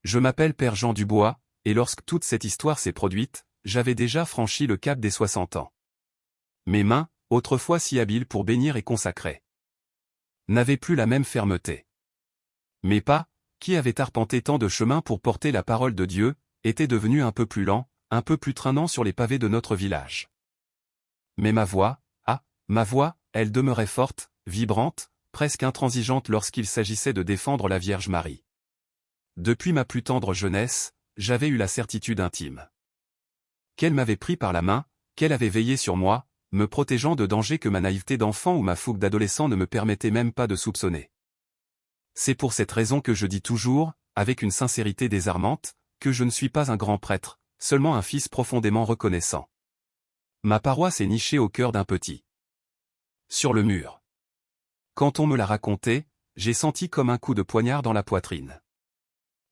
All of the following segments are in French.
Je m'appelle Père Jean Dubois, et lorsque toute cette histoire s'est produite, j'avais déjà franchi le cap des 60 ans. Mes mains, autrefois si habiles pour bénir et consacrer, n'avaient plus la même fermeté. Mes pas, qui avaient arpenté tant de chemins pour porter la parole de Dieu, étaient devenus un peu plus lents, un peu plus traînants sur les pavés de notre village. Mais ma voix, elle demeurait forte, vibrante, presque intransigeante lorsqu'il s'agissait de défendre la Vierge Marie. Depuis ma plus tendre jeunesse, j'avais eu la certitude intime qu'elle m'avait pris par la main, qu'elle avait veillé sur moi, me protégeant de dangers que ma naïveté d'enfant ou ma fougue d'adolescent ne me permettait même pas de soupçonner. C'est pour cette raison que je dis toujours, avec une sincérité désarmante, que je ne suis pas un grand prêtre, seulement un fils profondément reconnaissant. Ma paroisse est nichée au cœur d'un petit. Sur le mur. Quand on me l'a raconté, j'ai senti comme un coup de poignard dans la poitrine.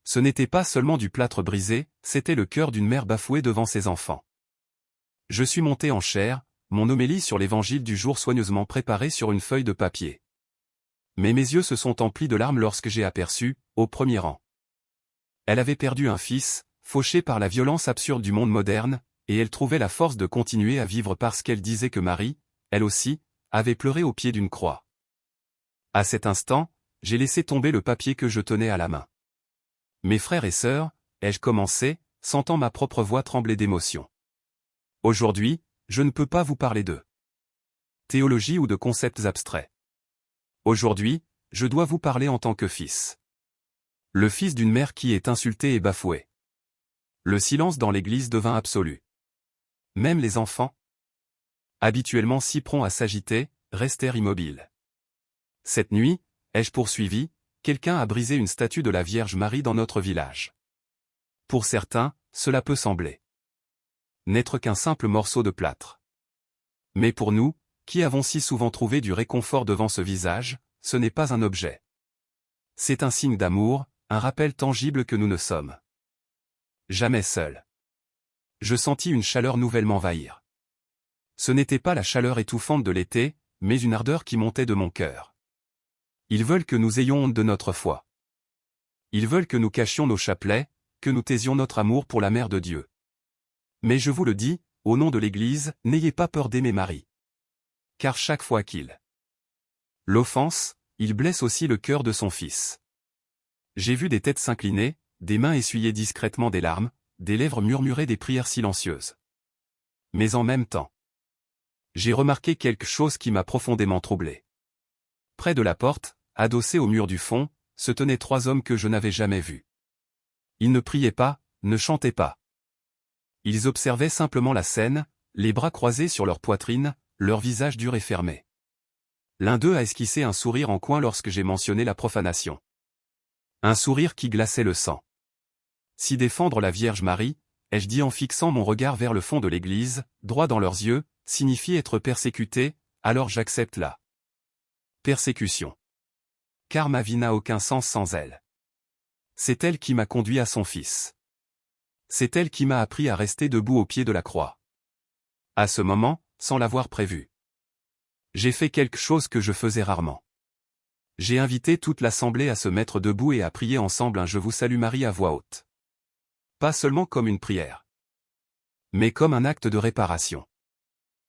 Ce n'était pas seulement du plâtre brisé, c'était le cœur d'une mère bafouée devant ses enfants. Je suis monté en chair, mon homélie sur l'évangile du jour soigneusement préparée sur une feuille de papier. Mais mes yeux se sont emplis de larmes lorsque j'ai aperçu, au premier rang. Elle avait perdu un fils, fauché par la violence absurde du monde moderne, et elle trouvait la force de continuer à vivre parce qu'elle disait que Marie, elle aussi, avait pleuré au pied d'une croix. À cet instant, j'ai laissé tomber le papier que je tenais à la main. Mes frères et sœurs, ai-je commencé, sentant ma propre voix trembler d'émotion. Aujourd'hui, je ne peux pas vous parler de théologie ou de concepts abstraits. Aujourd'hui, je dois vous parler en tant que fils. Le fils d'une mère qui est insultée et bafouée. Le silence dans l'église devint absolu. Même les enfants, habituellement si prompts à s'agiter, restèrent immobiles. Cette nuit, ai-je poursuivi, quelqu'un a brisé une statue de la Vierge Marie dans notre village. Pour certains, cela peut sembler n'être qu'un simple morceau de plâtre. Mais pour nous, qui avons si souvent trouvé du réconfort devant ce visage, ce n'est pas un objet. C'est un signe d'amour, un rappel tangible que nous ne sommes jamais seuls. Je sentis une chaleur nouvelle m'envahir. Ce n'était pas la chaleur étouffante de l'été, mais une ardeur qui montait de mon cœur. Ils veulent que nous ayons honte de notre foi. Ils veulent que nous cachions nos chapelets, que nous taisions notre amour pour la Mère de Dieu. Mais je vous le dis, au nom de l'Église, n'ayez pas peur d'aimer Marie. Car chaque fois qu'il l'offense, il blesse aussi le cœur de son Fils. J'ai vu des têtes s'incliner, des mains essuyer discrètement des larmes, des lèvres murmurer des prières silencieuses. Mais en même temps, j'ai remarqué quelque chose qui m'a profondément troublé. Près de la porte, adossés au mur du fond, se tenaient 3 hommes que je n'avais jamais vus. Ils ne priaient pas, ne chantaient pas. Ils observaient simplement la scène, les bras croisés sur leur poitrine, leur visage dur et fermé. L'un d'eux a esquissé un sourire en coin lorsque j'ai mentionné la profanation. Un sourire qui glaçait le sang. Si défendre la Vierge Marie, ai-je dit en fixant mon regard vers le fond de l'église, droit dans leurs yeux, signifie être persécuté, alors j'accepte la persécution. Car ma vie n'a aucun sens sans elle. C'est elle qui m'a conduit à son Fils. C'est elle qui m'a appris à rester debout au pied de la croix. À ce moment, sans l'avoir prévu, j'ai fait quelque chose que je faisais rarement. J'ai invité toute l'assemblée à se mettre debout et à prier ensemble un Je vous salue Marie à voix haute. Pas seulement comme une prière, mais comme un acte de réparation.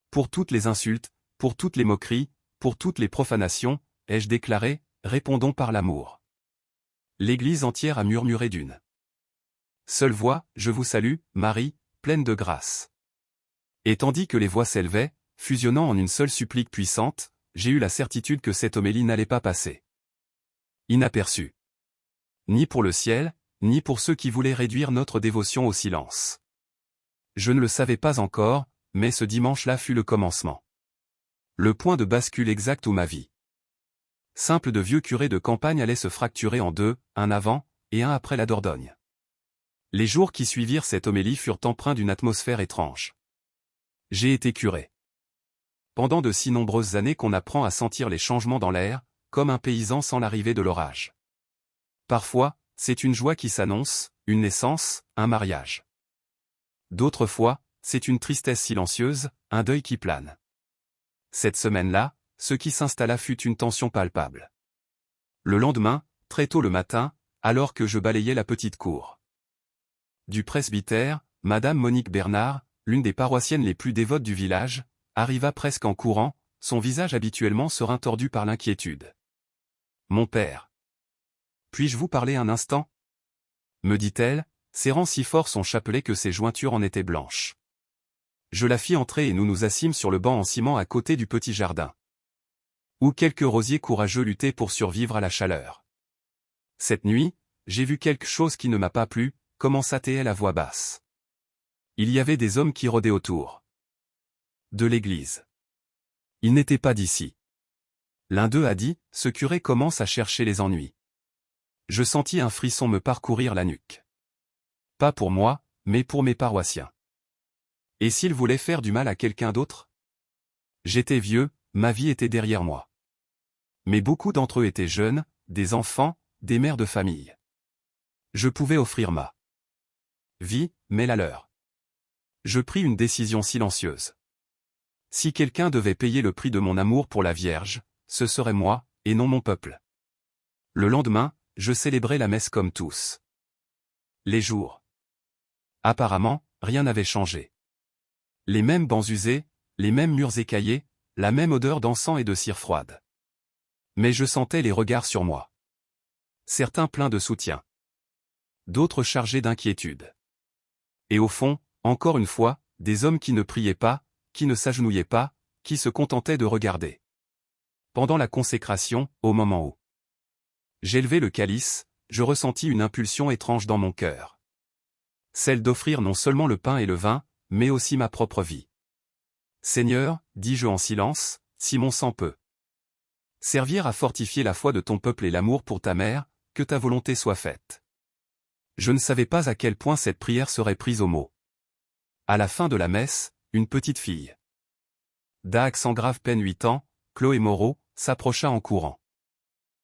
Pour toutes les insultes, pour toutes les moqueries, pour toutes les profanations, ai-je déclaré, répondons par l'amour. L'église entière a murmuré d'une seule voix, Je vous salue, Marie, pleine de grâce. Et tandis que les voix s'élevaient, fusionnant en une seule supplique puissante, j'ai eu la certitude que cette homélie n'allait pas passer inaperçue. Ni pour le ciel, ni pour ceux qui voulaient réduire notre dévotion au silence. Je ne le savais pas encore, mais ce dimanche-là fut le commencement. Le point de bascule exact où ma vie simple de vieux curé de campagne allait se fracturer en deux, un avant, et un après la Dordogne. Les jours qui suivirent cette homélie furent empreints d'une atmosphère étrange. J'ai été curé pendant de si nombreuses années qu'on apprend à sentir les changements dans l'air, comme un paysan sans l'arrivée de l'orage. Parfois, c'est une joie qui s'annonce, une naissance, un mariage. D'autres fois, c'est une tristesse silencieuse, un deuil qui plane. Cette semaine-là, ce qui s'installa fut une tension palpable. Le lendemain, très tôt le matin, alors que je balayais la petite cour. Du presbytère, Madame Monique Bernard, l'une des paroissiennes les plus dévotes du village, arriva presque en courant, son visage habituellement serein tordu par l'inquiétude. « Mon père. Puis-je vous parler un instant ?» me dit-elle, serrant si fort son chapelet que ses jointures en étaient blanches. Je la fis entrer et nous nous assîmes sur le banc en ciment à côté du petit jardin, où quelques rosiers courageux luttaient pour survivre à la chaleur. « Cette nuit, j'ai vu quelque chose qui ne m'a pas plu, » commença-t-elle à voix basse. Il y avait des hommes qui rôdaient autour de l'église. Ils n'étaient pas d'ici. L'un d'eux a dit, ce curé commence à chercher les ennuis. Je sentis un frisson me parcourir la nuque. Pas pour moi, mais pour mes paroissiens. Et s'ils voulaient faire du mal à quelqu'un d'autre? J'étais vieux, ma vie était derrière moi. Mais beaucoup d'entre eux étaient jeunes, des enfants, des mères de famille. Je pouvais offrir ma vie, mais la leur. Je pris une décision silencieuse. Si quelqu'un devait payer le prix de mon amour pour la Vierge, ce serait moi, et non mon peuple. Le lendemain, je célébrais la messe comme tous les jours. Apparemment, rien n'avait changé. Les mêmes bancs usés, les mêmes murs écaillés, la même odeur d'encens et de cire froide. Mais je sentais les regards sur moi. Certains pleins de soutien. D'autres chargés d'inquiétude. Et au fond, encore une fois, des hommes qui ne priaient pas, qui ne s'agenouillaient pas, qui se contentaient de regarder. Pendant la consécration, au moment où j'élevais le calice, je ressentis une impulsion étrange dans mon cœur. Celle d'offrir non seulement le pain et le vin, mais aussi ma propre vie. Seigneur, dis-je en silence, si mon sang peut servir à fortifier la foi de ton peuple et l'amour pour ta mère, que ta volonté soit faite. Je ne savais pas à quel point cette prière serait prise au mot. À la fin de la messe, une petite fille d'Aix sans grave peine 8 ans, Chloé Moreau, s'approcha en courant.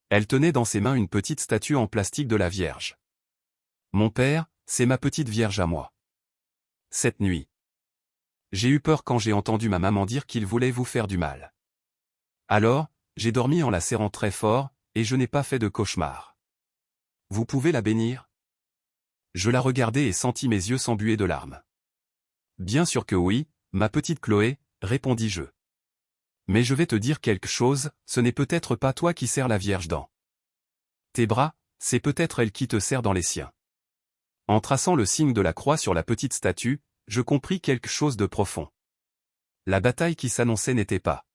Elle tenait dans ses mains une petite statue en plastique de la Vierge. Mon père, c'est ma petite Vierge à moi. Cette nuit, j'ai eu peur quand j'ai entendu ma maman dire qu'il voulait vous faire du mal. Alors, j'ai dormi en la serrant très fort, et je n'ai pas fait de cauchemar. Vous pouvez la bénir? Je la regardai et sentis mes yeux s'embuer de larmes. Bien sûr que oui, ma petite Chloé, répondis-je. Mais je vais te dire quelque chose, ce n'est peut-être pas toi qui serres la Vierge dans tes bras, c'est peut-être elle qui te serre dans les siens. En traçant le signe de la croix sur la petite statue, je compris quelque chose de profond. La bataille qui s'annonçait n'était pas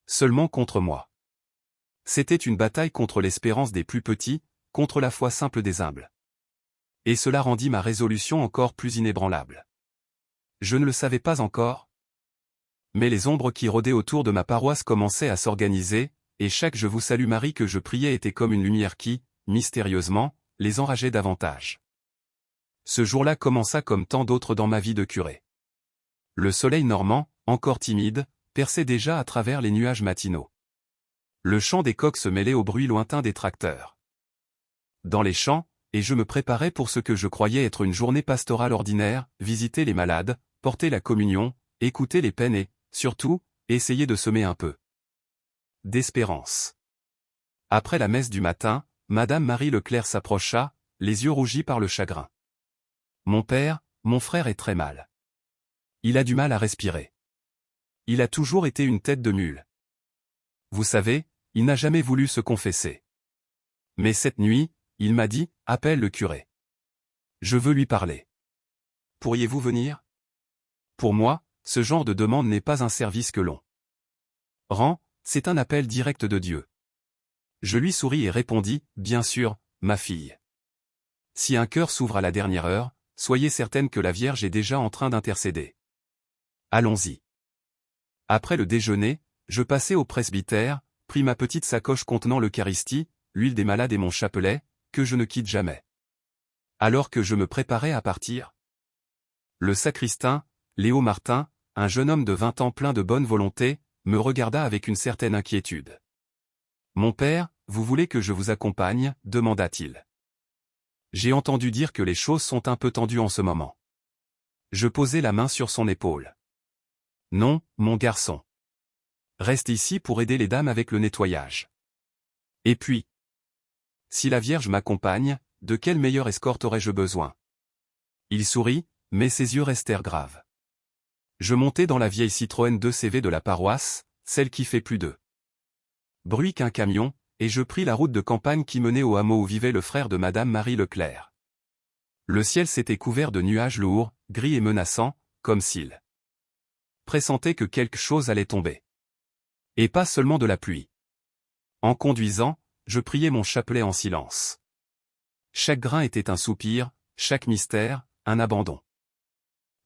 seulement contre moi. C'était une bataille contre l'espérance des plus petits, contre la foi simple des humbles. Et cela rendit ma résolution encore plus inébranlable. Je ne le savais pas encore. Mais les ombres qui rôdaient autour de ma paroisse commençaient à s'organiser, et chaque Je vous salue Marie que je priais était comme une lumière qui, mystérieusement, les enrageait davantage. Ce jour-là commença comme tant d'autres dans ma vie de curé. Le soleil normand, encore timide, perçait déjà à travers les nuages matinaux. Le chant des coqs se mêlait au bruit lointain des tracteurs. Dans les champs, et je me préparais pour ce que je croyais être une journée pastorale ordinaire, visiter les malades, porter la communion, écouter les peines et, surtout, essayer de semer un peu d'espérance. Après la messe du matin, Madame Marie Leclerc s'approcha, les yeux rougis par le chagrin. Mon père, mon frère est très mal. Il a du mal à respirer. Il a toujours été une tête de mule. Vous savez, il n'a jamais voulu se confesser. Mais cette nuit, il m'a dit, appelle le curé. Je veux lui parler. Pourriez-vous venir? Pour moi, ce genre de demande n'est pas un service que l'on rend, c'est un appel direct de Dieu. Je lui souris et répondis, bien sûr, ma fille. Si un cœur s'ouvre à la dernière heure, soyez certaine que la Vierge est déjà en train d'intercéder. Allons-y. Après le déjeuner, je passai au presbytère, pris ma petite sacoche contenant l'Eucharistie, l'huile des malades et mon chapelet, que je ne quitte jamais. Alors que je me préparais à partir, le sacristain, Léo Martin, un jeune homme de 20 ans plein de bonne volonté, me regarda avec une certaine inquiétude. « Mon père, vous voulez que je vous accompagne » demanda-t-il. J'ai entendu dire que les choses sont un peu tendues en ce moment. Je posai la main sur son épaule. « Non, mon garçon. Reste ici pour aider les dames avec le nettoyage. Et puis, si la Vierge m'accompagne, de quelle meilleure escorte aurais-je besoin? Il sourit, mais ses yeux restèrent graves. Je montai dans la vieille Citroën 2CV de la paroisse, celle qui fait plus de bruit qu'un camion, et je pris la route de campagne qui menait au hameau où vivait le frère de Madame Marie Leclerc. Le ciel s'était couvert de nuages lourds, gris et menaçants, comme s'il pressentait que quelque chose allait tomber. Et pas seulement de la pluie. En conduisant, je priais mon chapelet en silence. Chaque grain était un soupir, chaque mystère, un abandon.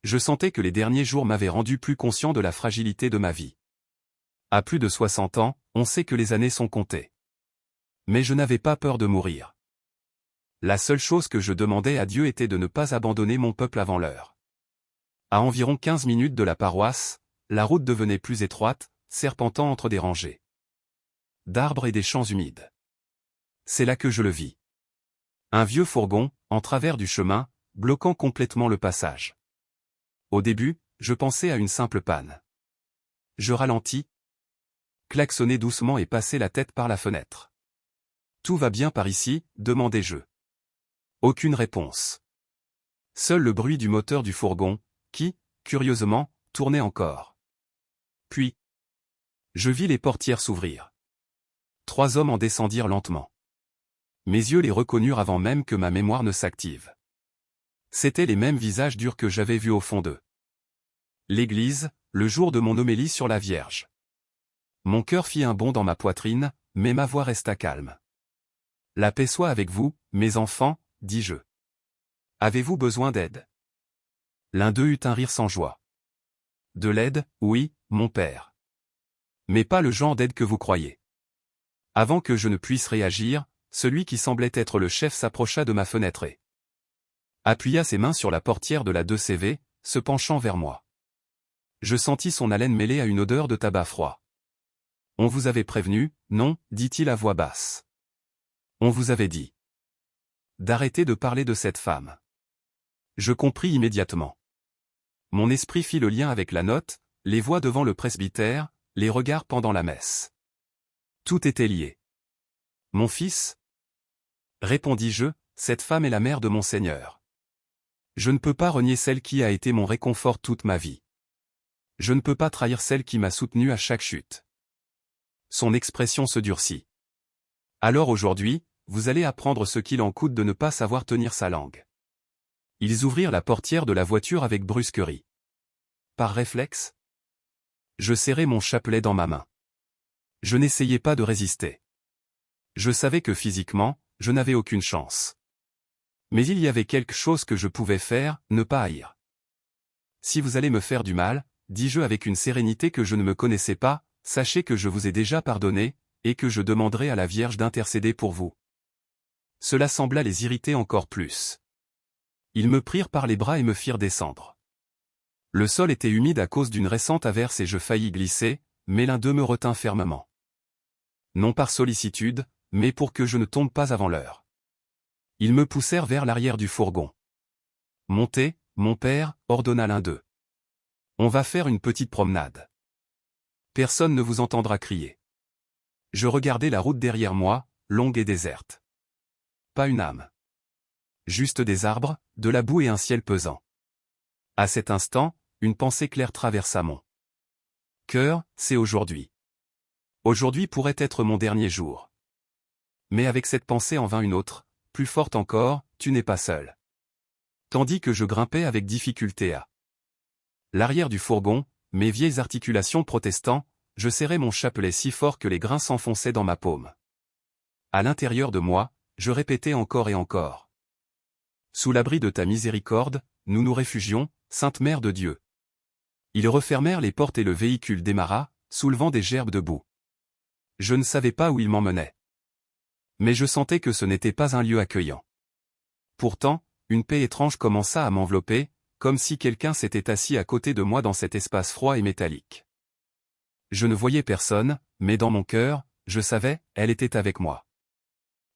Je sentais que les derniers jours m'avaient rendu plus conscient de la fragilité de ma vie. À plus de 60 ans, on sait que les années sont comptées. Mais je n'avais pas peur de mourir. La seule chose que je demandais à Dieu était de ne pas abandonner mon peuple avant l'heure. À environ 15 minutes de la paroisse, la route devenait plus étroite, serpentant entre des rangées d'arbres et des champs humides. C'est là que je le vis. Un vieux fourgon, en travers du chemin, bloquant complètement le passage. Au début, je pensais à une simple panne. Je ralentis, klaxonnai doucement et passai la tête par la fenêtre. « Tout va bien par ici ?» demandai-je. Aucune réponse. Seul le bruit du moteur du fourgon, qui, curieusement, tournait encore. Puis, je vis les portières s'ouvrir. 3 hommes en descendirent lentement. Mes yeux les reconnurent avant même que ma mémoire ne s'active. C'étaient les mêmes visages durs que j'avais vus au fond d'eux. L'église, le jour de mon homélie sur la Vierge. Mon cœur fit un bond dans ma poitrine, mais ma voix resta calme. « La paix soit avec vous, mes enfants, dis-je. Avez-vous besoin d'aide ?» L'un d'eux eut un rire sans joie. « De l'aide, oui, mon père. Mais pas le genre d'aide que vous croyez. » Avant que je ne puisse réagir, celui qui semblait être le chef s'approcha de ma fenêtre et appuya ses mains sur la portière de la 2CV, se penchant vers moi. Je sentis son haleine mêlée à une odeur de tabac froid. « On vous avait prévenu, non ?» dit-il à voix basse. « On vous avait dit d'arrêter de parler de cette femme. » Je compris immédiatement. Mon esprit fit le lien avec la note, les voix devant le presbytère, les regards pendant la messe. Tout était lié. « Mon fils ?» répondis-je, cette femme est la mère de mon Seigneur. Je ne peux pas renier celle qui a été mon réconfort toute ma vie. Je ne peux pas trahir celle qui m'a soutenu à chaque chute. Son expression se durcit. Alors aujourd'hui, vous allez apprendre ce qu'il en coûte de ne pas savoir tenir sa langue. Ils ouvrirent la portière de la voiture avec brusquerie. Par réflexe, je serrai mon chapelet dans ma main. Je n'essayais pas de résister. Je savais que physiquement, je n'avais aucune chance. Mais il y avait quelque chose que je pouvais faire, ne pas haïr. Si vous allez me faire du mal, dis-je avec une sérénité que je ne me connaissais pas, sachez que je vous ai déjà pardonné, et que je demanderai à la Vierge d'intercéder pour vous. Cela sembla les irriter encore plus. Ils me prirent par les bras et me firent descendre. Le sol était humide à cause d'une récente averse et je faillis glisser, mais l'un d'eux me retint fermement. Non par sollicitude, mais pour que je ne tombe pas avant l'heure. Ils me poussèrent vers l'arrière du fourgon. « Montez, mon père » ordonna l'un d'eux. « On va faire une petite promenade. Personne ne vous entendra crier. » Je regardai la route derrière moi, longue et déserte. Pas une âme. Juste des arbres, de la boue et un ciel pesant. À cet instant, une pensée claire traversa mon cœur, c'est aujourd'hui. Aujourd'hui pourrait être mon dernier jour. Mais avec cette pensée en vint une autre, plus forte encore, tu n'es pas seul. Tandis que je grimpais avec difficulté à l'arrière du fourgon, mes vieilles articulations protestant, je serrais mon chapelet si fort que les grains s'enfonçaient dans ma paume. À l'intérieur de moi, je répétais encore et encore. Sous l'abri de ta miséricorde, nous nous réfugions, Sainte Mère de Dieu. Ils refermèrent les portes et le véhicule démarra, soulevant des gerbes de boue. Je ne savais pas où il m'emmenait. Mais je sentais que ce n'était pas un lieu accueillant. Pourtant, une paix étrange commença à m'envelopper, comme si quelqu'un s'était assis à côté de moi dans cet espace froid et métallique. Je ne voyais personne, mais dans mon cœur, je savais, elle était avec moi.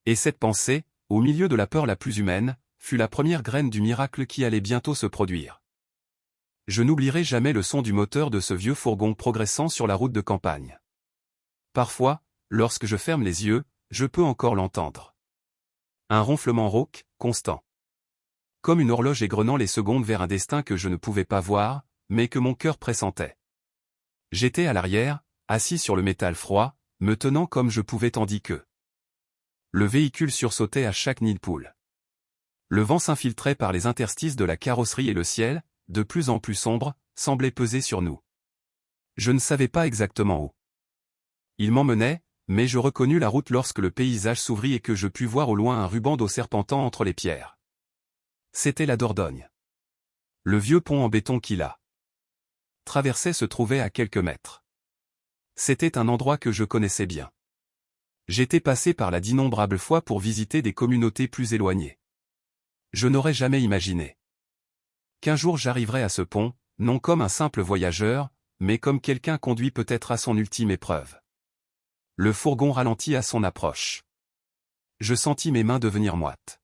Et cette pensée, au milieu de la peur la plus humaine, fut la première graine du miracle qui allait bientôt se produire. Je n'oublierai jamais le son du moteur de ce vieux fourgon progressant sur la route de campagne. Parfois, lorsque je ferme les yeux, je peux encore l'entendre. Un ronflement rauque, constant. Comme une horloge égrenant les secondes vers un destin que je ne pouvais pas voir, mais que mon cœur pressentait. J'étais à l'arrière, assis sur le métal froid, me tenant comme je pouvais tandis que le véhicule sursautait à chaque nid de poule. Le vent s'infiltrait par les interstices de la carrosserie et le ciel, de plus en plus sombre, semblait peser sur nous. Je ne savais pas exactement où il m'emmenait, mais je reconnus la route lorsque le paysage s'ouvrit et que je pus voir au loin un ruban d'eau serpentant entre les pierres. C'était la Dordogne. Le vieux pont en béton qui la traversait se trouvait à quelques mètres. C'était un endroit que je connaissais bien. J'étais passé par là d'innombrables fois pour visiter des communautés plus éloignées. Je n'aurais jamais imaginé qu'un jour j'arriverais à ce pont, non comme un simple voyageur, mais comme quelqu'un conduit peut-être à son ultime épreuve. Le fourgon ralentit à son approche. Je sentis mes mains devenir moites.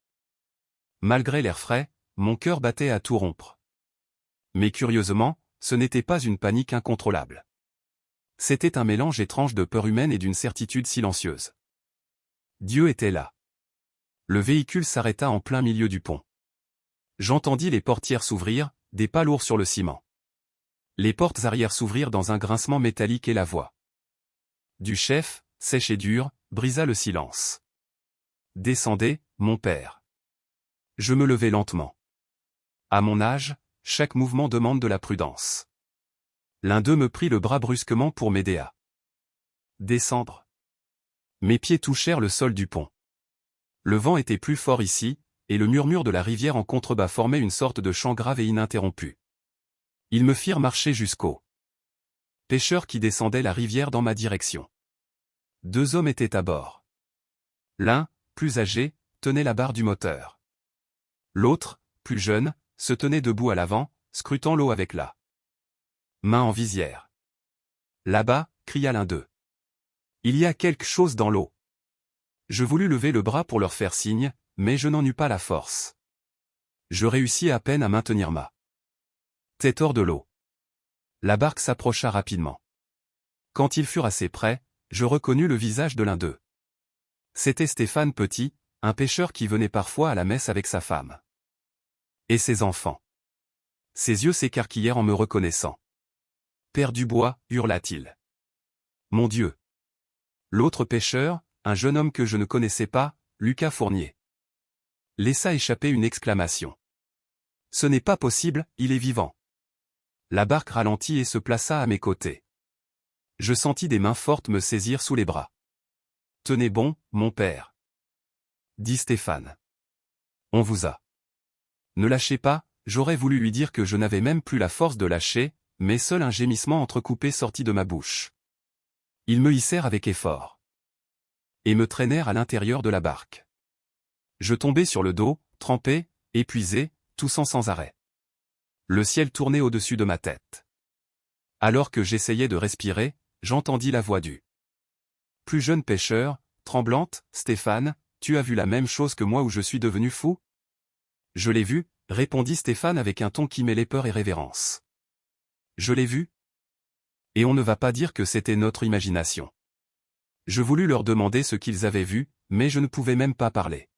Malgré l'air frais, mon cœur battait à tout rompre. Mais curieusement, ce n'était pas une panique incontrôlable. C'était un mélange étrange de peur humaine et d'une certitude silencieuse. Dieu était là. Le véhicule s'arrêta en plein milieu du pont. J'entendis les portières s'ouvrir, des pas lourds sur le ciment. Les portes arrière s'ouvrirent dans un grincement métallique et la voix du chef, sèche et dure, brisa le silence. Descendez, mon père. Je me levai lentement. À mon âge, chaque mouvement demande de la prudence. L'un d'eux me prit le bras brusquement pour m'aider à descendre. Mes pieds touchèrent le sol du pont. Le vent était plus fort ici, et le murmure de la rivière en contrebas formait une sorte de chant grave et ininterrompu. Ils me firent marcher jusqu'au pêcheur qui descendait la rivière dans ma direction. 2 hommes étaient à bord. L'un, plus âgé, tenait la barre du moteur. L'autre, plus jeune, se tenait debout à l'avant, scrutant l'eau avec la main en visière. Là-bas, cria l'un d'eux. Il y a quelque chose dans l'eau. Je voulus lever le bras pour leur faire signe, mais je n'en eus pas la force. Je réussis à peine à maintenir ma tête hors de l'eau. La barque s'approcha rapidement. Quand ils furent assez près, je reconnus le visage de l'un d'eux. C'était Stéphane Petit, un pêcheur qui venait parfois à la messe avec sa femme et ses enfants. Ses yeux s'écarquillèrent en me reconnaissant. « Père Dubois » hurla-t-il. « Mon Dieu !» L'autre pêcheur, un jeune homme que je ne connaissais pas, Lucas Fournier, laissa échapper une exclamation. « Ce n'est pas possible, il est vivant !» La barque ralentit et se plaça à mes côtés. Je sentis des mains fortes me saisir sous les bras. « Tenez bon, mon père !» dit Stéphane. « On vous a. » Ne lâchez pas, j'aurais voulu lui dire que je n'avais même plus la force de lâcher, mais seul un gémissement entrecoupé sortit de ma bouche. Ils me hissèrent avec effort et me traînèrent à l'intérieur de la barque. Je tombai sur le dos, trempé, épuisé, toussant sans arrêt. Le ciel tournait au-dessus de ma tête. Alors que j'essayais de respirer, j'entendis la voix du plus jeune pêcheur, tremblante. « Stéphane, tu as vu la même chose que moi où je suis devenu fou ?» « Je l'ai vu », répondit Stéphane avec un ton qui mêlait peur et révérence. « Je l'ai vu. Et on ne va pas dire que c'était notre imagination. » Je voulus leur demander ce qu'ils avaient vu, mais je ne pouvais même pas parler.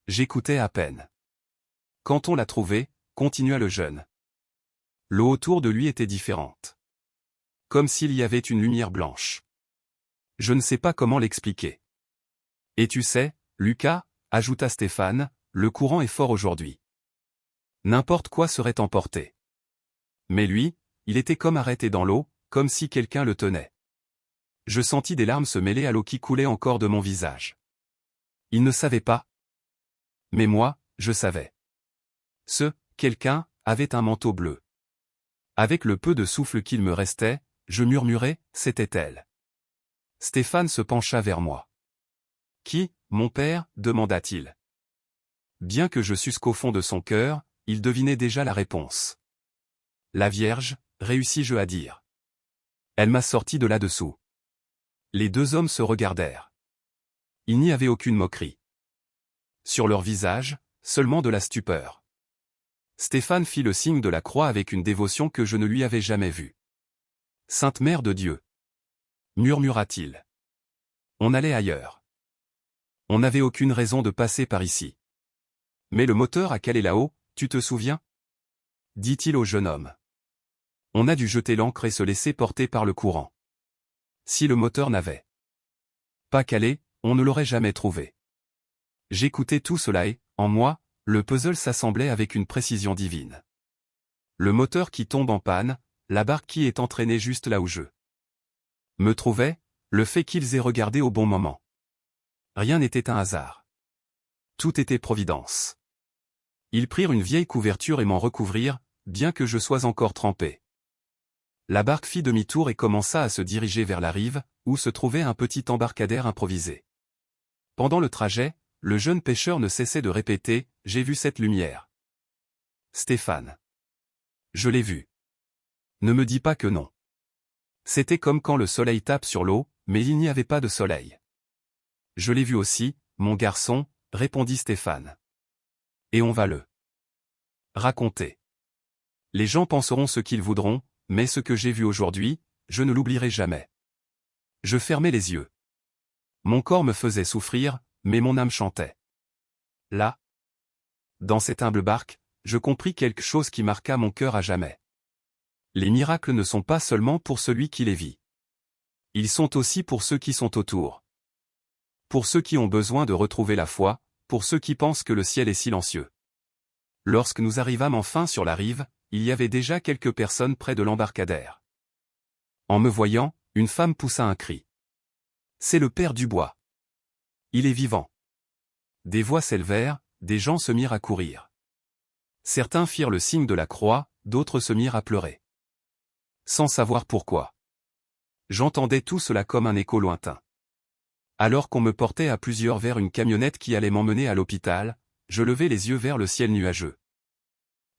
J'écoutais à peine. « Quand on l'a trouvé, » continua le jeune. L'eau autour de lui était différente. Comme s'il y avait une lumière blanche. Je ne sais pas comment l'expliquer. Et tu sais, Lucas, ajouta Stéphane, le courant est fort aujourd'hui. N'importe quoi serait emporté. Mais lui, il était comme arrêté dans l'eau, comme si quelqu'un le tenait. Je sentis des larmes se mêler à l'eau qui coulait encore de mon visage. Il ne savait pas. Mais moi, je savais. Ce quelqu'un avait un manteau bleu. Avec le peu de souffle qu'il me restait, je murmurai, c'était elle. Stéphane se pencha vers moi. Qui, mon père, demanda-t-il. Bien que je susse qu'au fond de son cœur, il devinait déjà la réponse. La Vierge, réussis-je à dire. Elle m'a sorti de là-dessous. Les 2 hommes se regardèrent. Il n'y avait aucune moquerie. Sur leur visage, seulement de la stupeur. Stéphane fit le signe de la croix avec une dévotion que je ne lui avais jamais vue. « Sainte Mère de Dieu » murmura-t-il. On allait ailleurs. On n'avait aucune raison de passer par ici. Mais le moteur a calé là-haut, tu te souviens? Dit-il au jeune homme. On a dû jeter l'ancre et se laisser porter par le courant. Si le moteur n'avait pas calé, on ne l'aurait jamais trouvé. J'écoutais tout cela et, en moi, le puzzle s'assemblait avec une précision divine. Le moteur qui tombe en panne, la barque qui est entraînée juste là où je me trouvais, le fait qu'ils aient regardé au bon moment. Rien n'était un hasard. Tout était providence. Ils prirent une vieille couverture et m'en recouvrirent, bien que je sois encore trempé. La barque fit demi-tour et commença à se diriger vers la rive, où se trouvait un petit embarcadère improvisé. Pendant le trajet, le jeune pêcheur ne cessait de répéter « J'ai vu cette lumière. » Stéphane. Je l'ai vu. Ne me dis pas que non. C'était comme quand le soleil tape sur l'eau, mais il n'y avait pas de soleil. Je l'ai vu aussi, mon garçon, répondit Stéphane. Et on va le raconter. Les gens penseront ce qu'ils voudront, mais ce que j'ai vu aujourd'hui, je ne l'oublierai jamais. Je fermais les yeux. Mon corps me faisait souffrir, mais mon âme chantait. Là, dans cette humble barque, je compris quelque chose qui marqua mon cœur à jamais. Les miracles ne sont pas seulement pour celui qui les vit. Ils sont aussi pour ceux qui sont autour. Pour ceux qui ont besoin de retrouver la foi, pour ceux qui pensent que le ciel est silencieux. Lorsque nous arrivâmes enfin sur la rive, il y avait déjà quelques personnes près de l'embarcadère. En me voyant, une femme poussa un cri. C'est le père Dubois. Il est vivant. Des voix s'élevèrent, des gens se mirent à courir. Certains firent le signe de la croix, d'autres se mirent à pleurer. Sans savoir pourquoi. J'entendais tout cela comme un écho lointain. Alors qu'on me portait à plusieurs vers une camionnette qui allait m'emmener à l'hôpital, je levai les yeux vers le ciel nuageux.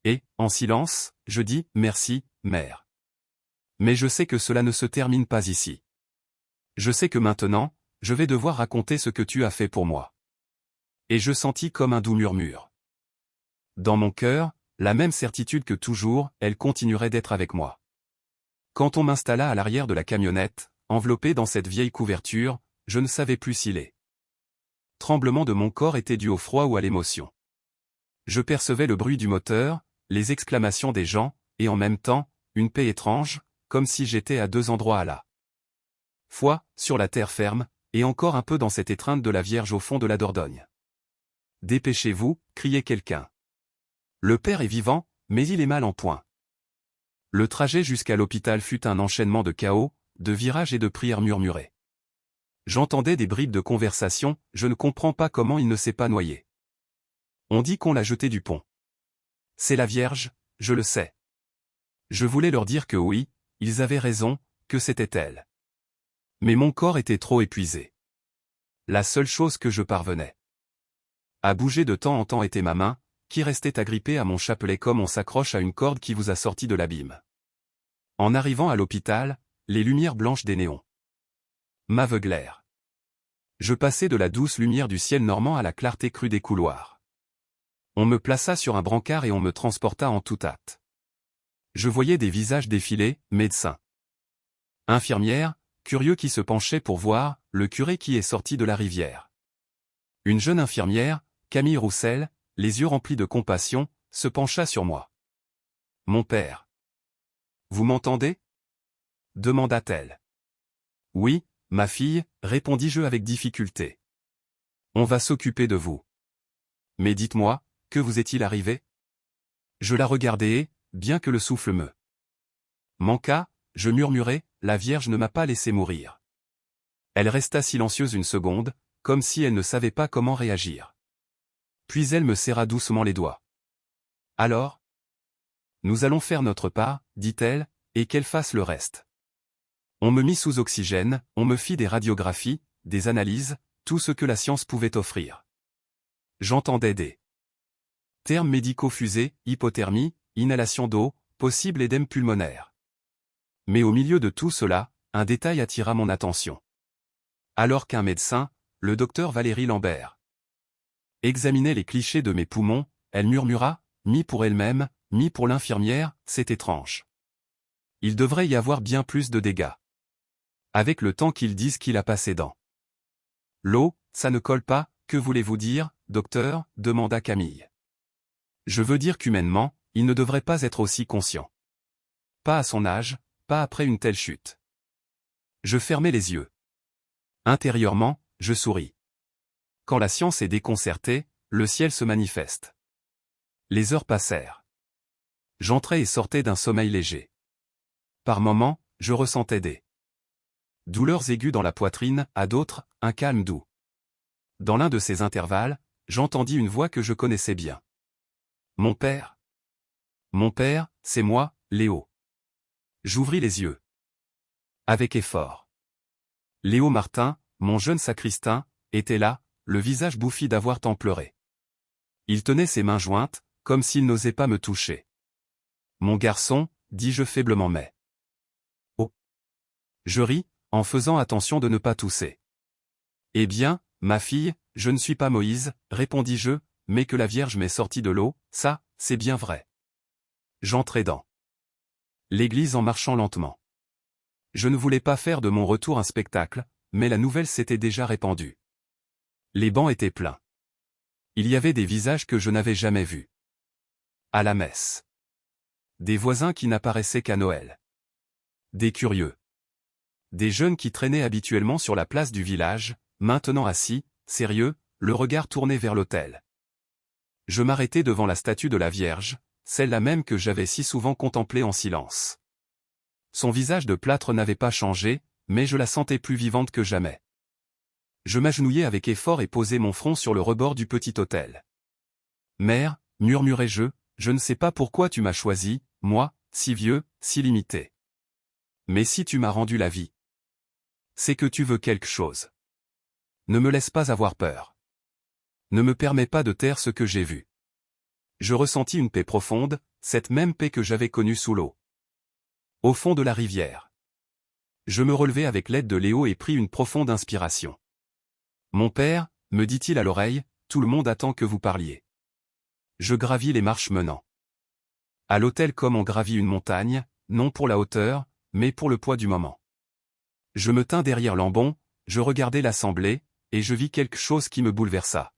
Et, en silence, je dis « Merci, mère. Mais je sais que cela ne se termine pas ici. Je sais que maintenant, je vais devoir raconter ce que tu as fait pour moi. » Et je sentis comme un doux murmure. Dans mon cœur, la même certitude que toujours, elle continuerait d'être avec moi. Quand on m'installa à l'arrière de la camionnette, enveloppé dans cette vieille couverture, je ne savais plus si les tremblements de mon corps étaient dus au froid ou à l'émotion. Je percevais le bruit du moteur, les exclamations des gens, et en même temps, une paix étrange, comme si j'étais à deux endroits à la fois, sur la terre ferme, et encore un peu dans cette étreinte de la Vierge au fond de la Dordogne. « Dépêchez-vous » criait quelqu'un. Le père est vivant, mais il est mal en point. Le trajet jusqu'à l'hôpital fut un enchaînement de chaos, de virages et de prières murmurées. J'entendais des bribes de conversation, je ne comprends pas comment il ne s'est pas noyé. On dit qu'on l'a jeté du pont. C'est la Vierge, je le sais. Je voulais leur dire que oui, ils avaient raison, que c'était elle. Mais mon corps était trop épuisé. La seule chose que je parvenais à bouger de temps en temps était ma main, qui restait agrippée à mon chapelet comme on s'accroche à une corde qui vous a sorti de l'abîme. En arrivant à l'hôpital, les lumières blanches des néons m'aveuglèrent. Je passai de la douce lumière du ciel normand à la clarté crue des couloirs. On me plaça sur un brancard et on me transporta en toute hâte. Je voyais des visages défiler, médecins, infirmières, curieux qui se penchaient pour voir le curé qui est sorti de la rivière. Une jeune infirmière, Camille Roussel, les yeux remplis de compassion, se pencha sur moi. « Mon père. Vous m'entendez » demanda-t-elle. « Oui, ma fille, répondis-je avec difficulté. On va s'occuper de vous. Mais dites-moi, que vous est-il arrivé » Je la regardai et, bien que le souffle me manqua, je murmurai, « La Vierge ne m'a pas laissé mourir. » Elle resta silencieuse une seconde, comme si elle ne savait pas comment réagir. Puis elle me serra doucement les doigts. « Alors ? Nous allons faire notre part, dit-elle, et qu'elle fasse le reste. » On me mit sous oxygène, on me fit des radiographies, des analyses, tout ce que la science pouvait offrir. J'entendais des termes médicaux fusés, hypothermie, inhalation d'eau, possible édème pulmonaire. Mais au milieu de tout cela, un détail attira mon attention. Alors qu'un médecin, le docteur Valérie Lambert, examinait les clichés de mes poumons, elle murmura, mi pour elle-même, mi pour l'infirmière, c'est étrange. Il devrait y avoir bien plus de dégâts. Avec le temps qu'ils disent qu'il a passé dans l'eau, ça ne colle pas, que voulez-vous dire, docteur, demanda Camille. Je veux dire qu'humainement, il ne devrait pas être aussi conscient. Pas à son âge, pas après une telle chute. Je fermai les yeux. Intérieurement, je souris. Quand la science est déconcertée, le ciel se manifeste. Les heures passèrent. J'entrais et sortais d'un sommeil léger. Par moments, je ressentais des douleurs aiguës dans la poitrine, à d'autres, un calme doux. Dans l'un de ces intervalles, j'entendis une voix que je connaissais bien. Mon père. Mon père, c'est moi, Léo. J'ouvris les yeux. Avec effort. Léo Martin, mon jeune sacristain, était là, le visage bouffi d'avoir tant pleuré. Il tenait ses mains jointes, comme s'il n'osait pas me toucher. Mon garçon, dis-je faiblement mais. Oh. Je ris, en faisant attention de ne pas tousser. Eh bien, ma fille, je ne suis pas Moïse, répondis-je, mais que la Vierge m'est sortie de l'eau, ça, c'est bien vrai. J'entrai dans l'église en marchant lentement. Je ne voulais pas faire de mon retour un spectacle, mais la nouvelle s'était déjà répandue. Les bancs étaient pleins. Il y avait des visages que je n'avais jamais vus. À la messe. Des voisins qui n'apparaissaient qu'à Noël. Des curieux. Des jeunes qui traînaient habituellement sur la place du village, maintenant assis, sérieux, le regard tourné vers l'autel. Je m'arrêtai devant la statue de la Vierge, celle-là même que j'avais si souvent contemplée en silence. Son visage de plâtre n'avait pas changé, mais je la sentais plus vivante que jamais. Je m'agenouillai avec effort et posai mon front sur le rebord du petit autel. « Mère, murmurai-je, je ne sais pas pourquoi tu m'as choisi, moi, si vieux, si limité. Mais si tu m'as rendu la vie, c'est que tu veux quelque chose. Ne me laisse pas avoir peur. Ne me permets pas de taire ce que j'ai vu. » Je ressentis une paix profonde, cette même paix que j'avais connue sous l'eau. Au fond de la rivière. Je me relevai avec l'aide de Léo et pris une profonde inspiration. « Mon père, me dit-il à l'oreille, tout le monde attend que vous parliez. » Je gravis les marches menant à l'autel comme on gravit une montagne, non pour la hauteur, mais pour le poids du moment. Je me tins derrière l'ambon, je regardai l'assemblée, et je vis quelque chose qui me bouleversa.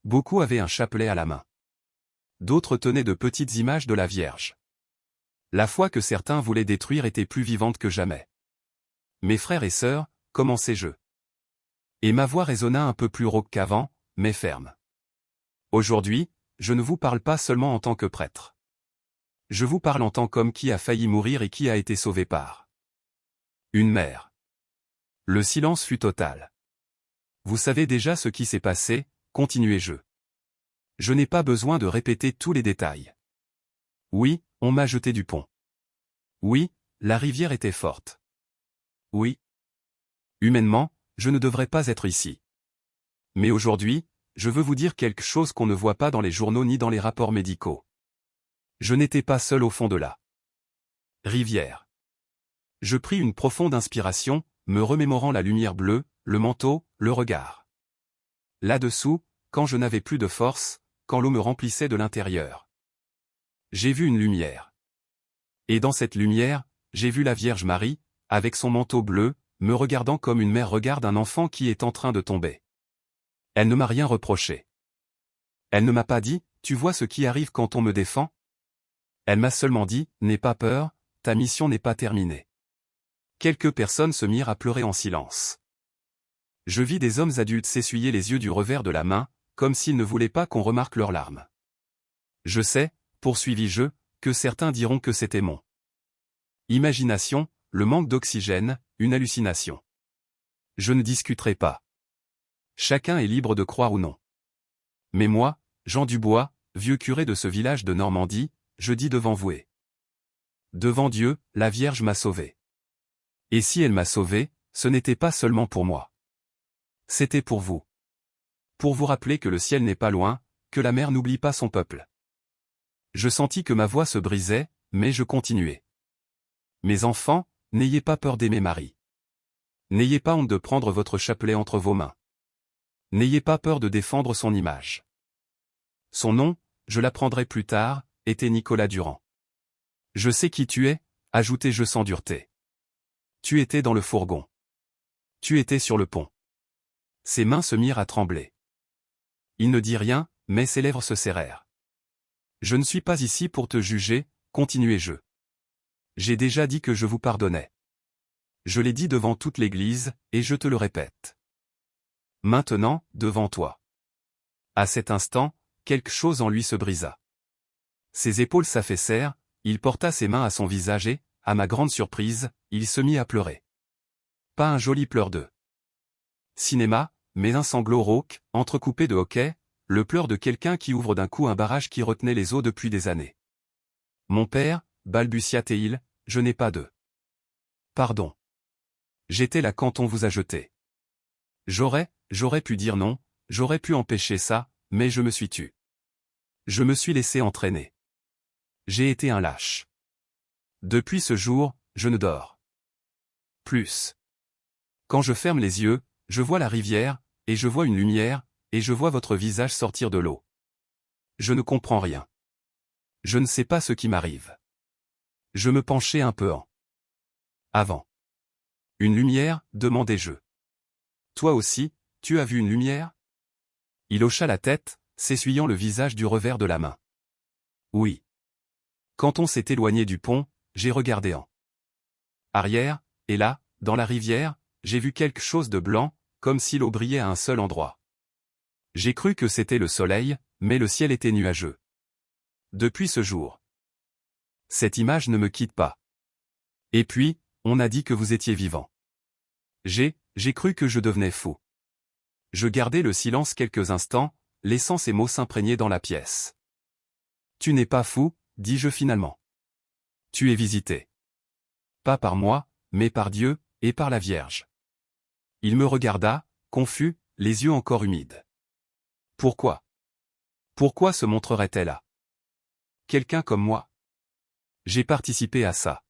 Beaucoup avaient un chapelet à la main. D'autres tenaient de petites images de la Vierge. La foi que certains voulaient détruire était plus vivante que jamais. Mes frères et sœurs, commençai-je. Et ma voix résonna un peu plus rauque qu'avant, mais ferme. Aujourd'hui, je ne vous parle pas seulement en tant que prêtre. Je vous parle en tant qu'homme qui a failli mourir et qui a été sauvé par une mère. Le silence fut total. Vous savez déjà ce qui s'est passé, continuai-je. Je n'ai pas besoin de répéter tous les détails. Oui, on m'a jeté du pont. Oui, la rivière était forte. Oui. Humainement, je ne devrais pas être ici. Mais aujourd'hui, je veux vous dire quelque chose qu'on ne voit pas dans les journaux ni dans les rapports médicaux. Je n'étais pas seul au fond de la rivière. Je pris une profonde inspiration, me remémorant la lumière bleue, le manteau, le regard. Là-dessous, quand je n'avais plus de force, quand l'eau me remplissait de l'intérieur. J'ai vu une lumière. Et dans cette lumière, j'ai vu la Vierge Marie, avec son manteau bleu, me regardant comme une mère regarde un enfant qui est en train de tomber. Elle ne m'a rien reproché. Elle ne m'a pas dit, tu vois ce qui arrive quand on me défend? Elle m'a seulement dit, n'aie pas peur, ta mission n'est pas terminée. Quelques personnes se mirent à pleurer en silence. Je vis des hommes adultes s'essuyer les yeux du revers de la main, comme s'ils ne voulaient pas qu'on remarque leurs larmes. Je sais, poursuivis-je, que certains diront que c'était mon imagination, le manque d'oxygène, une hallucination. Je ne discuterai pas. Chacun est libre de croire ou non. Mais moi, Jean Dubois, vieux curé de ce village de Normandie, je dis devant vous et devant Dieu, la Vierge m'a sauvé. Et si elle m'a sauvé, ce n'était pas seulement pour moi. C'était pour vous. Pour vous rappeler que le ciel n'est pas loin, que la mer n'oublie pas son peuple. Je sentis que ma voix se brisait, mais je continuai. Mes enfants, n'ayez pas peur d'aimer Marie. N'ayez pas honte de prendre votre chapelet entre vos mains. N'ayez pas peur de défendre son image. Son nom, je l'apprendrai plus tard, était Nicolas Durand. Je sais qui tu es, ajoutai-je sans dureté. Tu étais dans le fourgon. Tu étais sur le pont. Ses mains se mirent à trembler. Il ne dit rien, mais ses lèvres se serrèrent. Je ne suis pas ici pour te juger, continuai-je. J'ai déjà dit que je vous pardonnais. Je l'ai dit devant toute l'Église, et je te le répète. Maintenant, devant toi. À cet instant, quelque chose en lui se brisa. Ses épaules s'affaissèrent, il porta ses mains à son visage et, à ma grande surprise, il se mit à pleurer. Pas un joli pleur de cinéma, mais un sanglot rauque, entrecoupé de hoquets, le pleur de quelqu'un qui ouvre d'un coup un barrage qui retenait les eaux depuis des années. Mon père, balbutia-t-il, je n'ai pas de pardon. J'étais là quand on vous a jeté. J'aurais pu dire non, j'aurais pu empêcher ça, mais je me suis tu. Je me suis laissé entraîner. J'ai été un lâche. Depuis ce jour, je ne dors plus. Quand je ferme les yeux, je vois la rivière, et je vois une lumière, et je vois votre visage sortir de l'eau. Je ne comprends rien. Je ne sais pas ce qui m'arrive. Je me penchai un peu en avant. Une lumière, demandai-je. Toi aussi, tu as vu une lumière? Il hocha la tête, s'essuyant le visage du revers de la main. Oui. Quand on s'est éloigné du pont, j'ai regardé en arrière, et là, dans la rivière, j'ai vu quelque chose de blanc, comme si l'eau brillait à un seul endroit. J'ai cru que c'était le soleil, mais le ciel était nuageux. Depuis ce jour, cette image ne me quitte pas. Et puis, on a dit que vous étiez vivant. J'ai cru que je devenais fou. Je gardai le silence quelques instants, laissant ces mots s'imprégner dans la pièce. Tu n'es pas fou, dis-je finalement. Tu es visité. Pas par moi, mais par Dieu, et par la Vierge. Il me regarda, confus, les yeux encore humides. Pourquoi? Pourquoi se montrerait-elle à quelqu'un comme moi? J'ai participé à ça.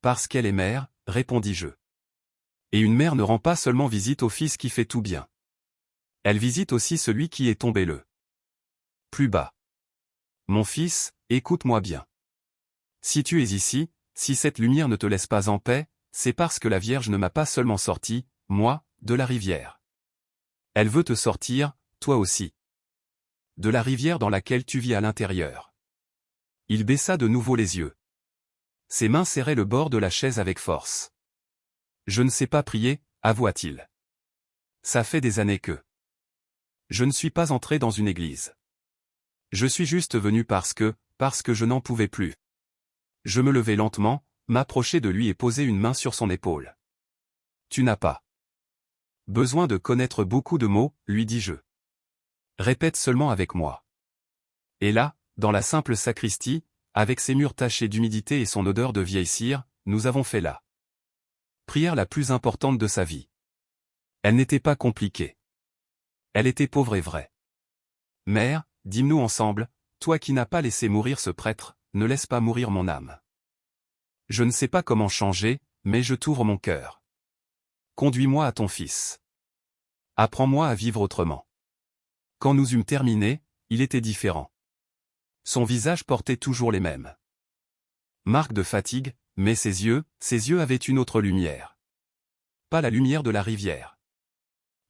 Parce qu'elle est mère, répondis-je. Et une mère ne rend pas seulement visite au fils qui fait tout bien. Elle visite aussi celui qui est tombé le plus bas. Mon fils, écoute-moi bien. Si tu es ici, si cette lumière ne te laisse pas en paix, c'est parce que la Vierge ne m'a pas seulement sorti, moi, de la rivière. Elle veut te sortir, toi aussi. De la rivière dans laquelle tu vis à l'intérieur. Il baissa de nouveau les yeux. Ses mains serraient le bord de la chaise avec force. Je ne sais pas prier, avoua-t-il. Ça fait des années que je ne suis pas entré dans une église. Je suis juste venu parce que je n'en pouvais plus. Je me levai lentement, m'approchai de lui et posai une main sur son épaule. Tu n'as pas besoin de connaître beaucoup de mots, lui dis-je. Répète seulement avec moi. Et là, dans la simple sacristie, avec ses murs tachés d'humidité et son odeur de vieille cire, nous avons fait la prière la plus importante de sa vie. Elle n'était pas compliquée. Elle était pauvre et vraie. Mère, dîmes-nous ensemble, toi qui n'as pas laissé mourir ce prêtre, ne laisse pas mourir mon âme. Je ne sais pas comment changer, mais je t'ouvre mon cœur. Conduis-moi à ton fils. Apprends-moi à vivre autrement. Quand nous eûmes terminé, il était différent. Son visage portait toujours les mêmes marques de fatigue, mais ses yeux avaient une autre lumière. Pas la lumière de la rivière.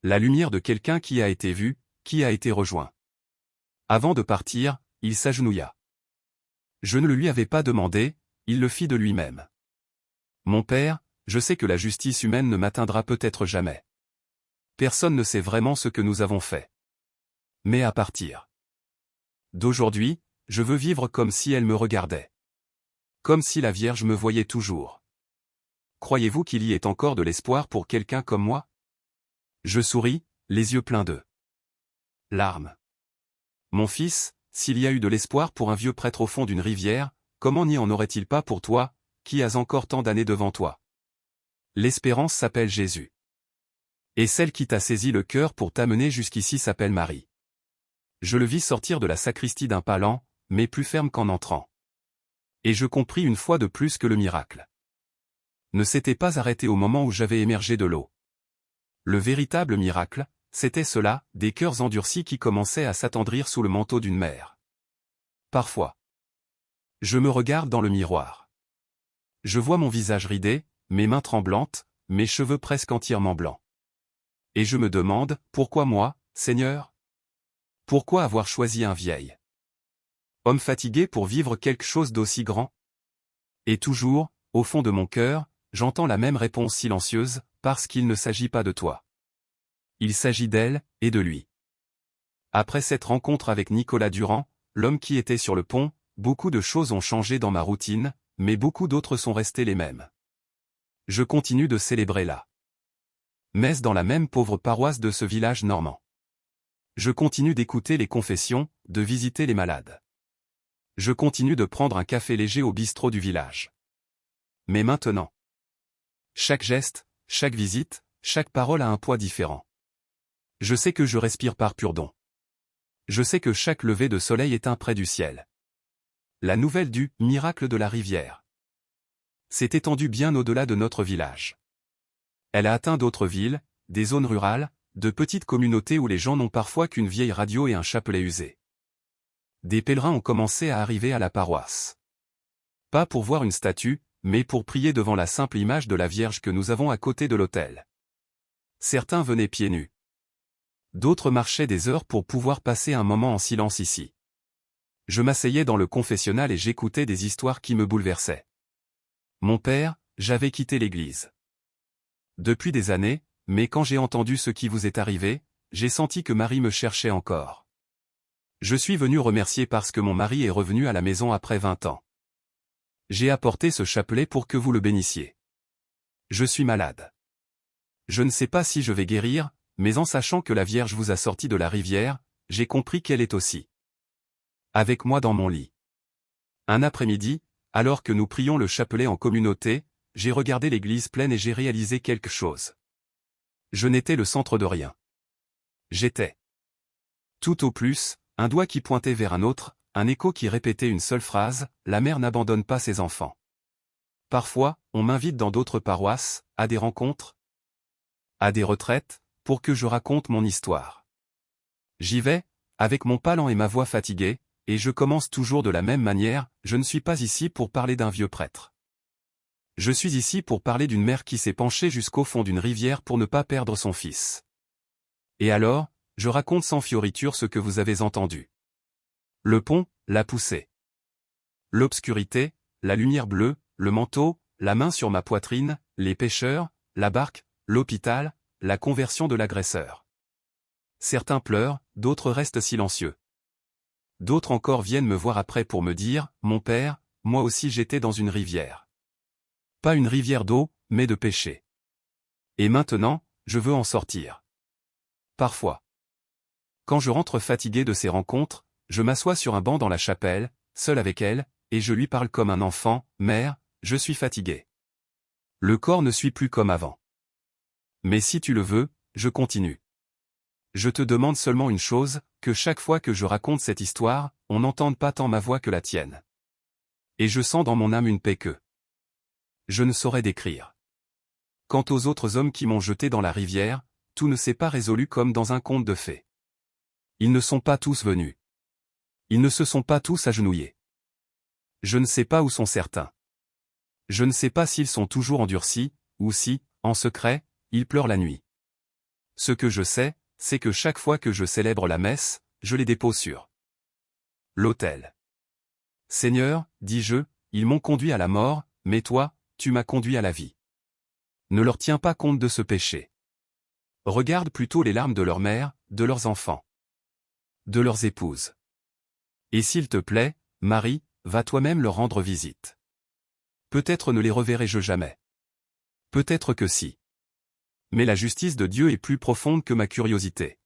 La lumière de quelqu'un qui a été vu, qui a été rejoint. Avant de partir, il s'agenouilla. Je ne le lui avais pas demandé, il le fit de lui-même. Mon père, je sais que la justice humaine ne m'atteindra peut-être jamais. Personne ne sait vraiment ce que nous avons fait. Mais à partir d'aujourd'hui, je veux vivre comme si elle me regardait. Comme si la Vierge me voyait toujours. Croyez-vous qu'il y ait encore de l'espoir pour quelqu'un comme moi? Je souris, les yeux pleins de larmes. Mon fils, s'il y a eu de l'espoir pour un vieux prêtre au fond d'une rivière, comment n'y en aurait-il pas pour toi, qui as encore tant d'années devant toi? L'espérance s'appelle Jésus. Et celle qui t'a saisi le cœur pour t'amener jusqu'ici s'appelle Marie. Je le vis sortir de la sacristie d'un pas lent, mais plus ferme qu'en entrant. Et je compris une fois de plus que le miracle ne s'était pas arrêté au moment où j'avais émergé de l'eau. Le véritable miracle, c'était cela, des cœurs endurcis qui commençaient à s'attendrir sous le manteau d'une mère. Parfois, je me regarde dans le miroir. Je vois mon visage ridé, mes mains tremblantes, mes cheveux presque entièrement blancs. Et je me demande, pourquoi moi, Seigneur? Pourquoi avoir choisi un vieil homme fatigué pour vivre quelque chose d'aussi grand? Et toujours, au fond de mon cœur, j'entends la même réponse silencieuse, parce qu'il ne s'agit pas de toi. Il s'agit d'elle, et de lui. Après cette rencontre avec Nicolas Durand, l'homme qui était sur le pont, beaucoup de choses ont changé dans ma routine, mais beaucoup d'autres sont restées les mêmes. Je continue de célébrer la messe dans la même pauvre paroisse de ce village normand. Je continue d'écouter les confessions, de visiter les malades. Je continue de prendre un café léger au bistrot du village. Mais maintenant, chaque geste, chaque visite, chaque parole a un poids différent. Je sais que je respire par pur don. Je sais que chaque lever de soleil est un près du ciel. La nouvelle du « miracle de la rivière » s'est étendue bien au-delà de notre village. Elle a atteint d'autres villes, des zones rurales, de petites communautés où les gens n'ont parfois qu'une vieille radio et un chapelet usé. Des pèlerins ont commencé à arriver à la paroisse. Pas pour voir une statue, mais pour prier devant la simple image de la Vierge que nous avons à côté de l'autel. Certains venaient pieds nus. D'autres marchaient des heures pour pouvoir passer un moment en silence ici. Je m'asseyais dans le confessionnal et j'écoutais des histoires qui me bouleversaient. Mon père, j'avais quitté l'église depuis des années, mais quand j'ai entendu ce qui vous est arrivé, j'ai senti que Marie me cherchait encore. Je suis venu remercier parce que mon mari est revenu à la maison après 20 ans. J'ai apporté ce chapelet pour que vous le bénissiez. Je suis malade. Je ne sais pas si je vais guérir, mais en sachant que la Vierge vous a sorti de la rivière, j'ai compris qu'elle est aussi avec moi dans mon lit. Un après-midi, alors que nous prions le chapelet en communauté, j'ai regardé l'église pleine et j'ai réalisé quelque chose. Je n'étais le centre de rien. J'étais tout au plus, un doigt qui pointait vers un autre, un écho qui répétait une seule phrase, la mère n'abandonne pas ses enfants. Parfois, on m'invite dans d'autres paroisses, à des rencontres, à des retraites, pour que je raconte mon histoire. J'y vais, avec mon palan et ma voix fatiguée, et je commence toujours de la même manière, je ne suis pas ici pour parler d'un vieux prêtre. Je suis ici pour parler d'une mère qui s'est penchée jusqu'au fond d'une rivière pour ne pas perdre son fils. Et alors, je raconte sans fioriture ce que vous avez entendu. Le pont, la poussée. L'obscurité, la lumière bleue, le manteau, la main sur ma poitrine, les pêcheurs, la barque, l'hôpital, la conversion de l'agresseur. Certains pleurent, d'autres restent silencieux. D'autres encore viennent me voir après pour me dire, « Mon père, moi aussi j'étais dans une rivière. » Pas une rivière d'eau, mais de péché. Et maintenant, je veux en sortir. Parfois. Quand je rentre fatigué de ces rencontres, je m'assois sur un banc dans la chapelle, seul avec elle, et je lui parle comme un enfant, « Mère, je suis fatigué. Le corps ne suit plus comme avant. Mais si tu le veux, je continue. Je te demande seulement une chose, que chaque fois que je raconte cette histoire, on n'entende pas tant ma voix que la tienne. Et je sens dans mon âme une paix que je ne saurais décrire. Quant aux autres hommes qui m'ont jeté dans la rivière, tout ne s'est pas résolu comme dans un conte de fées. Ils ne sont pas tous venus. Ils ne se sont pas tous agenouillés. Je ne sais pas où sont certains. Je ne sais pas s'ils sont toujours endurcis, ou si, en secret, ils pleurent la nuit. Ce que je sais, c'est que chaque fois que je célèbre la messe, je les dépose sur l'autel. Seigneur, dis-je, ils m'ont conduit à la mort, mais toi, tu m'as conduit à la vie. Ne leur tiens pas compte de ce péché. Regarde plutôt les larmes de leur mère, de leurs enfants, de leurs épouses. Et s'il te plaît, Marie, va toi-même leur rendre visite. Peut-être ne les reverrai-je jamais. Peut-être que si. Mais la justice de Dieu est plus profonde que ma curiosité.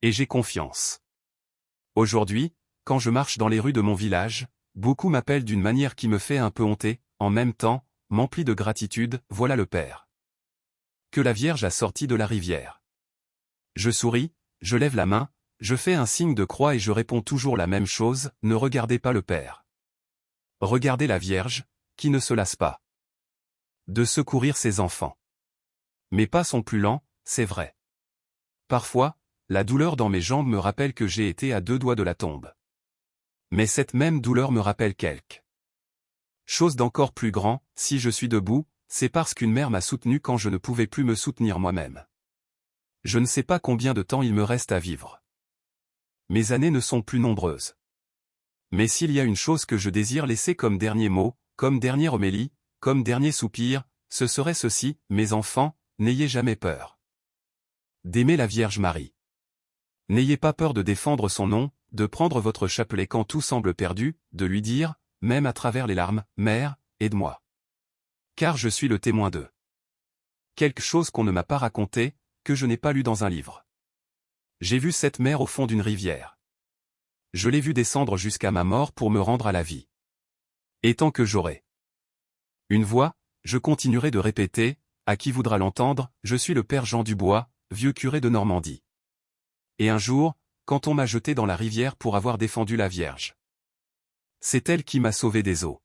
Et j'ai confiance. Aujourd'hui, quand je marche dans les rues de mon village, beaucoup m'appellent d'une manière qui me fait un peu honter, en même temps, m'emplit de gratitude, voilà le Père que la Vierge a sorti de la rivière. Je souris, je lève la main, je fais un signe de croix et je réponds toujours la même chose, ne regardez pas le Père. Regardez la Vierge, qui ne se lasse pas de secourir ses enfants. Mes pas sont plus lents, c'est vrai. Parfois, la douleur dans mes jambes me rappelle que j'ai été à 2 doigts de la tombe. Mais cette même douleur me rappelle quelque chose d'encore plus grand, si je suis debout, c'est parce qu'une mère m'a soutenu quand je ne pouvais plus me soutenir moi-même. Je ne sais pas combien de temps il me reste à vivre. Mes années ne sont plus nombreuses. Mais s'il y a une chose que je désire laisser comme dernier mot, comme dernière homélie, comme dernier soupir, ce serait ceci, mes enfants, n'ayez jamais peur d'aimer la Vierge Marie. N'ayez pas peur de défendre son nom, de prendre votre chapelet quand tout semble perdu, de lui dire, même à travers les larmes, Mère, aide-moi. Car je suis le témoin de quelque chose qu'on ne m'a pas raconté, que je n'ai pas lu dans un livre. J'ai vu cette mère au fond d'une rivière. Je l'ai vue descendre jusqu'à ma mort pour me rendre à la vie. Et tant que j'aurai une voix, je continuerai de répéter, à qui voudra l'entendre, je suis le père Jean Dubois, vieux curé de Normandie. Et un jour, quand on m'a jeté dans la rivière pour avoir défendu la Vierge, c'est elle qui m'a sauvé des eaux.